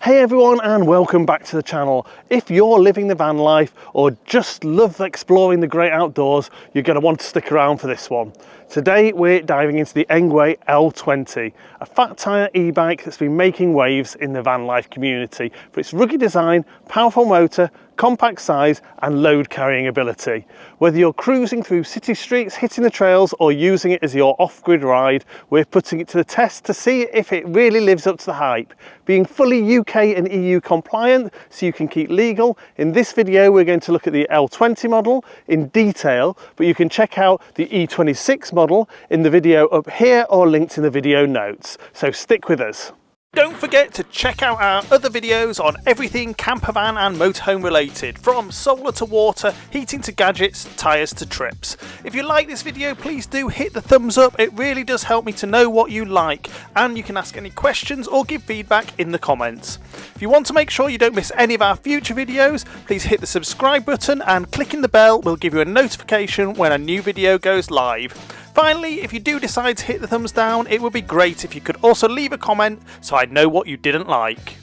Hey everyone, and welcome back to the channel. If you're living the van life or just love exploring the great outdoors, you're going to want to stick around for this one. Today we're diving into the Engwe L20, a fat tyre e-bike that's been making waves in the van life community for its rugged design, powerful motor, compact size and load carrying ability. Whether you're cruising through city streets, hitting the trails or using it as your off-grid ride, we're putting it to the test to see if it really lives up to the hype. Being fully UK and EU compliant so you can keep legal, in this video we're going to look at the L20 model in detail, but you can check out the E26 model in the video up here or linked in the video notes. So stick with us. Don't forget to check out our other videos on everything campervan and motorhome related, from solar to water, heating to gadgets, tyres to trips. If you like this video, please do hit the thumbs up, it really does help me to know what you like, and you can ask any questions or give feedback in the comments. If you want to make sure you don't miss any of our future videos, please hit the subscribe button and clicking the bell will give you a notification when a new video goes live. Finally, if you do decide to hit the thumbs down, it would be great if you could also leave a comment so I know what you didn't like.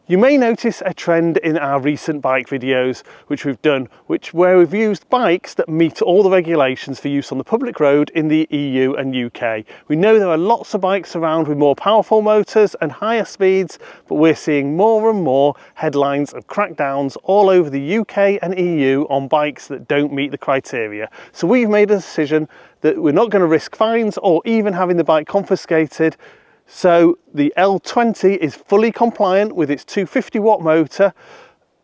You may notice a trend in our recent bike videos which we've done, where we've used bikes that meet all the regulations for use on the public road in the EU and UK. We know there are lots of bikes around with more powerful motors and higher speeds, but we're seeing more and more headlines of crackdowns all over the UK and EU on bikes that don't meet the criteria. So we've made a decision that we're not going to risk fines or even having the bike confiscated. So the L20 is fully compliant with its 250-watt motor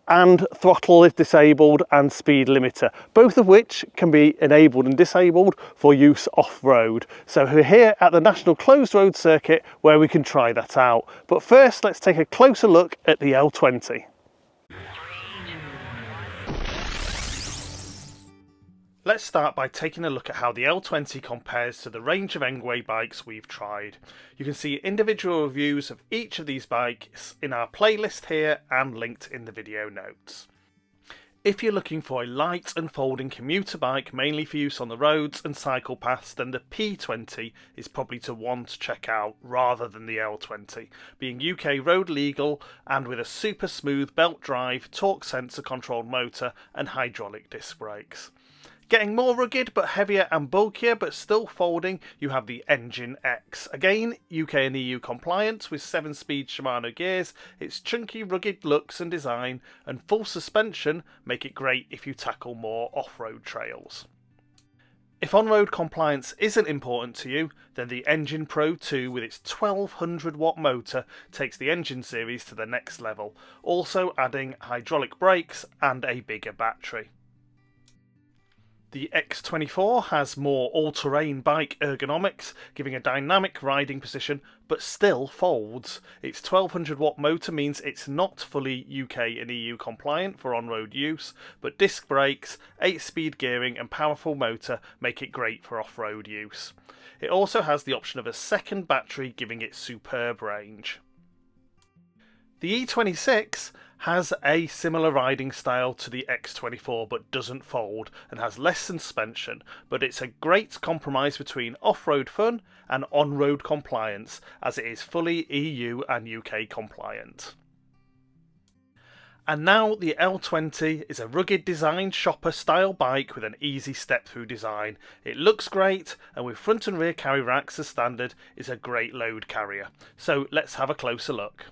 and throttle if disabled and speed limiter, both of which can be enabled and disabled for use off-road. So we're here at the National Closed Road Circuit where we can try that out. But first, let's take a closer look at the L20. Let's start by taking a look at how the L20 compares to the range of Engwe bikes we've tried. You can see individual reviews of each of these bikes in our playlist here and linked in the video notes. If you're looking for a light and folding commuter bike mainly for use on the roads and cycle paths, then the P20 is probably one to check out rather than the L20, being UK road legal and with a super smooth belt drive, torque sensor controlled motor and hydraulic disc brakes. Getting more rugged but heavier and bulkier but still folding, you have the Engine X. Again, UK and EU compliant with 7-speed Shimano gears, its chunky rugged looks and design and full suspension make it great if you tackle more off-road trails. If on-road compliance isn't important to you, then the Engine Pro 2 with its 1200-watt motor takes the Engine series to the next level, also adding hydraulic brakes and a bigger battery. The X24 has more all-terrain bike ergonomics, giving a dynamic riding position, but still folds. Its 1200-watt motor means it's not fully UK and EU compliant for on-road use, but disc brakes, 8-speed gearing and powerful motor make it great for off-road use. It also has the option of a second battery, giving it superb range. The E26 has a similar riding style to the X24 but doesn't fold and has less suspension, but it's a great compromise between off-road fun and on-road compliance as it is fully EU and UK compliant. And now the L20 is a rugged design shopper style bike with an easy step through design. It looks great and with front and rear carry racks as standard is a great load carrier. So let's have a closer look.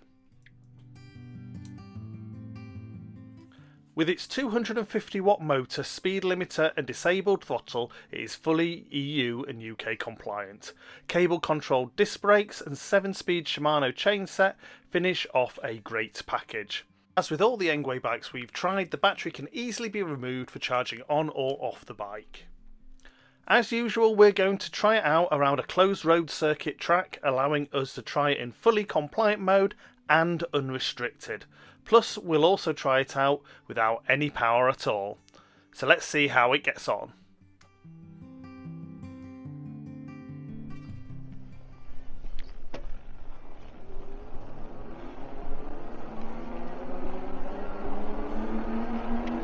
With its 250-watt motor, speed limiter and disabled throttle, it is fully EU and UK compliant. Cable-controlled disc brakes and 7-speed Shimano chainset finish off a great package. As with all the Engwe bikes we've tried, the battery can easily be removed for charging on or off the bike. As usual, we're going to try it out around a closed road circuit track, allowing us to try it in fully compliant mode and unrestricted. Plus, we'll also try it out without any power at all. So let's see how it gets on.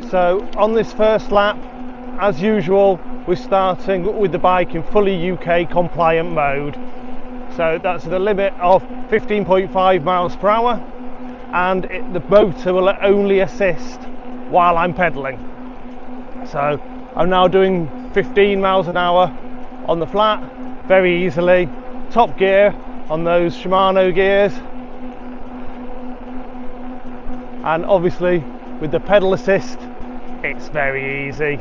So on this first lap, as usual, we're starting with the bike in fully UK compliant mode. So that's at a limit of 15.5 miles per hour, and the motor will only assist while I'm pedalling. So I'm now doing 15 miles an hour on the flat very easily, top gear on those Shimano gears, and obviously with the pedal assist it's very easy.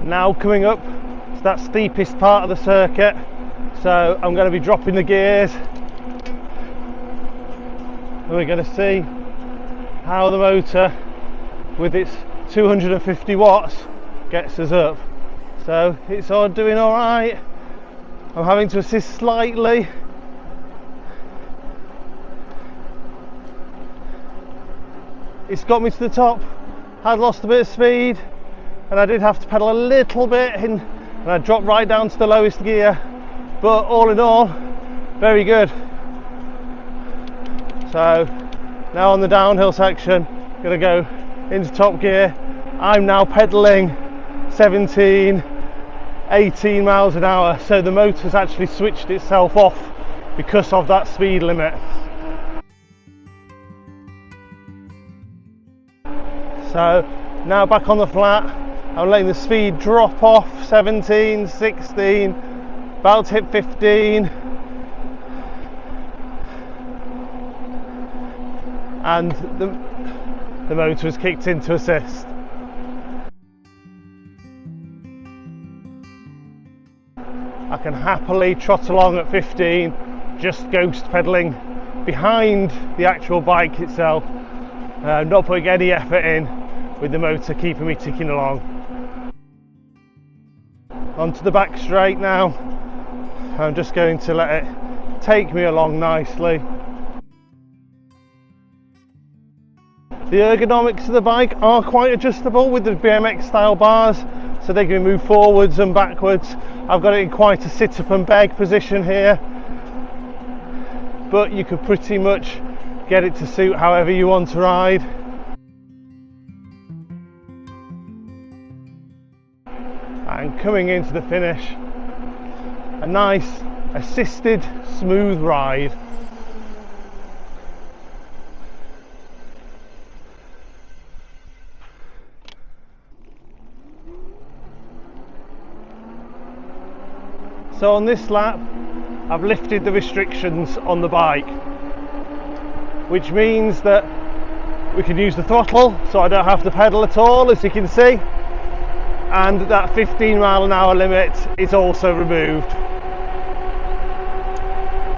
Now coming up to that steepest part of the circuit, so I'm going to be dropping the gears and we're going to see how the motor with its 250 watts gets us up. So it's all doing alright. I'm having to assist slightly. It's got me to the top. I'd lost a bit of speed and I did have to pedal a little bit and I dropped right down to the lowest gear, but all in all very good. So now on the downhill section, gonna go into top gear. I'm now pedaling 17, 18 miles an hour, so the motor's actually switched itself off because of that speed limit. So now back on the flat, I'm letting the speed drop off, 17, 16, about to hit 15, and the motor has kicked into assist. I can happily trot along at 15, just ghost pedaling behind the actual bike itself, not putting any effort in, with the motor keeping me ticking along. Onto the back straight now. I'm just going to let it take me along nicely. The ergonomics of the bike are quite adjustable with the BMX style bars, so they can move forwards and backwards. I've got it in quite a sit up and beg position here, but you could pretty much get it to suit however you want to ride. And coming into the finish, a nice assisted smooth ride. So on this lap I've lifted the restrictions on the bike, which means that we can use the throttle, so I don't have to pedal at all, as you can see, and that 15 mile an hour limit is also removed.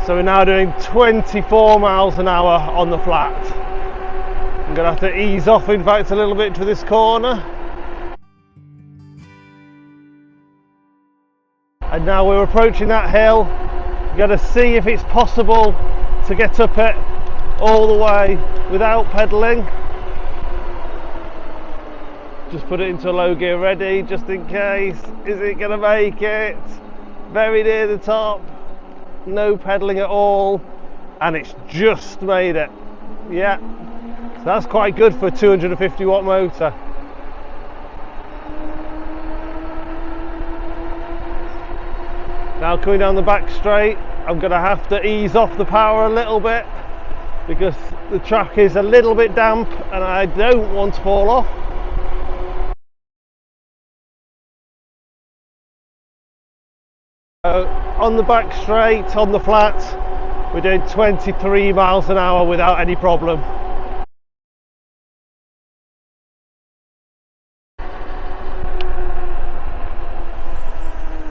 So we're now doing 24 miles an hour on the flat. I'm going to have to ease off in fact a little bit to this corner. And now we're approaching that hill. We're going to see if it's possible to get up it all the way without pedalling. Just put it into a low gear ready, just in case. Is it going to make it? Very near the top. No pedalling at all. And it's just made it. Yeah. So that's quite good for a 250 watt motor. Now coming down the back straight, I'm going to have to ease off the power a little bit because the track is a little bit damp and I don't want to fall off. On the back straight, on the flat, we're doing 23 miles an hour without any problem.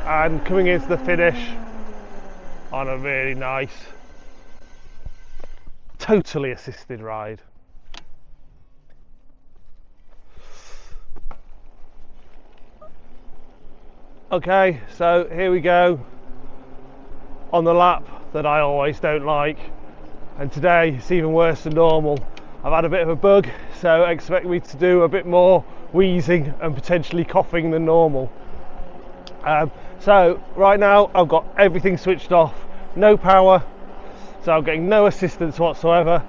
And coming into the finish on a really nice, totally assisted ride. Okay, so here we go on the lap that I always don't like, and today it's even worse than normal. I've had a bit of a bug, so expect me to do a bit more wheezing and potentially coughing than normal. So right now I've got everything switched off, no power, so I'm getting no assistance whatsoever,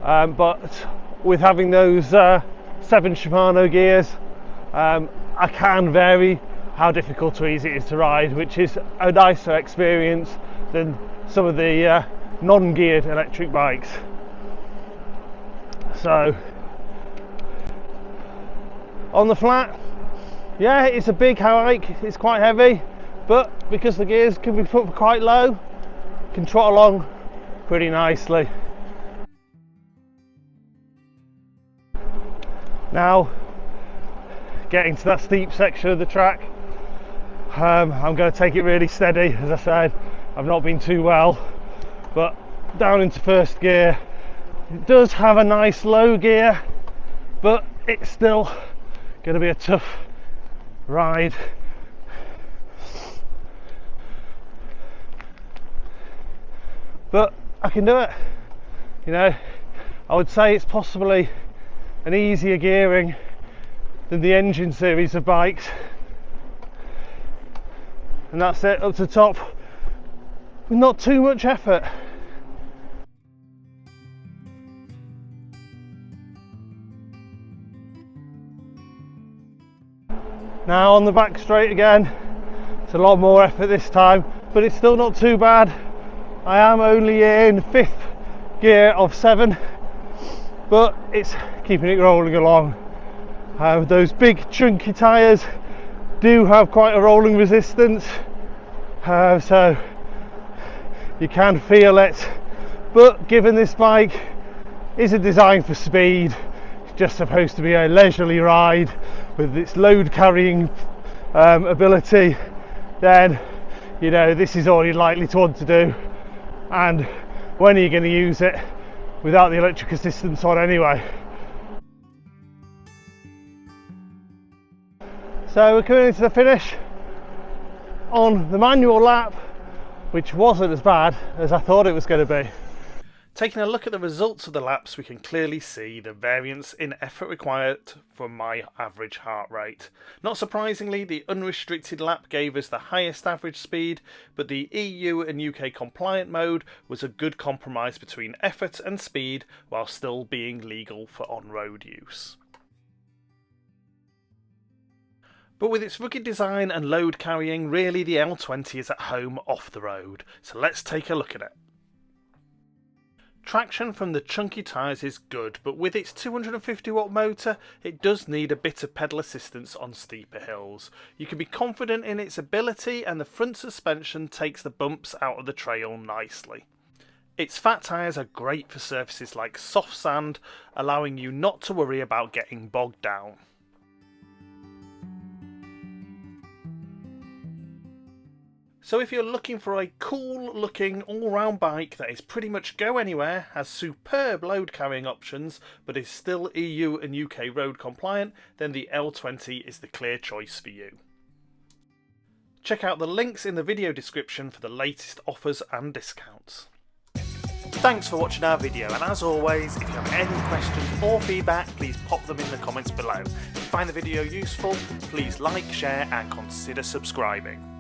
but with having those 7 Shimano gears, I can vary how difficult or easy it is to ride, which is a nicer experience than some of the non-geared electric bikes. So on the flat, yeah, it's a big hike, it's quite heavy, but because the gears can be put quite low, you can trot along pretty nicely. Now, getting to that steep section of the track, I'm going to take it really steady. As I said, I've not been too well, but down into first gear. It does have a nice low gear, but it's still going to be a tough ride. But I can do it. You know, I would say it's possibly an easier gearing than the engine series of bikes, and that's it, up to the top with not too much effort. Now on the back straight again, it's a lot more effort this time, but it's still not too bad. I am only in 5th gear of 7, but it's keeping it rolling along. Those big chunky tyres do have quite a rolling resistance, so you can feel it, but given this bike isn't designed for speed, it's just supposed to be a leisurely ride with its load carrying ability, then you know this is all you're likely to want to do. And when are you going to use it without the electric assistance on anyway? So we're coming into the finish on the manual lap, which wasn't as bad as I thought it was going to be. Taking a look at the results of the laps, we can clearly see the variance in effort required from my average heart rate. Not surprisingly, the unrestricted lap gave us the highest average speed, but the EU and UK compliant mode was a good compromise between effort and speed while still being legal for on-road use. But with its rugged design and load carrying, really the L20 is at home off the road, so let's take a look at it. Traction from the chunky tyres is good, but with its 250 watt motor it does need a bit of pedal assistance on steeper hills. You can be confident in its ability, and the front suspension takes the bumps out of the trail nicely. Its fat tyres are great for surfaces like soft sand, allowing you not to worry about getting bogged down. So if you're looking for a cool looking all-round bike that is pretty much go anywhere, has superb load carrying options but is still EU and UK road compliant, then the L20 is the clear choice for you. Check out the links in the video description for the latest offers and discounts. Thanks for watching our video, and as always, if you have any questions or feedback, please pop them in the comments below. If you find the video useful, please like, share and consider subscribing.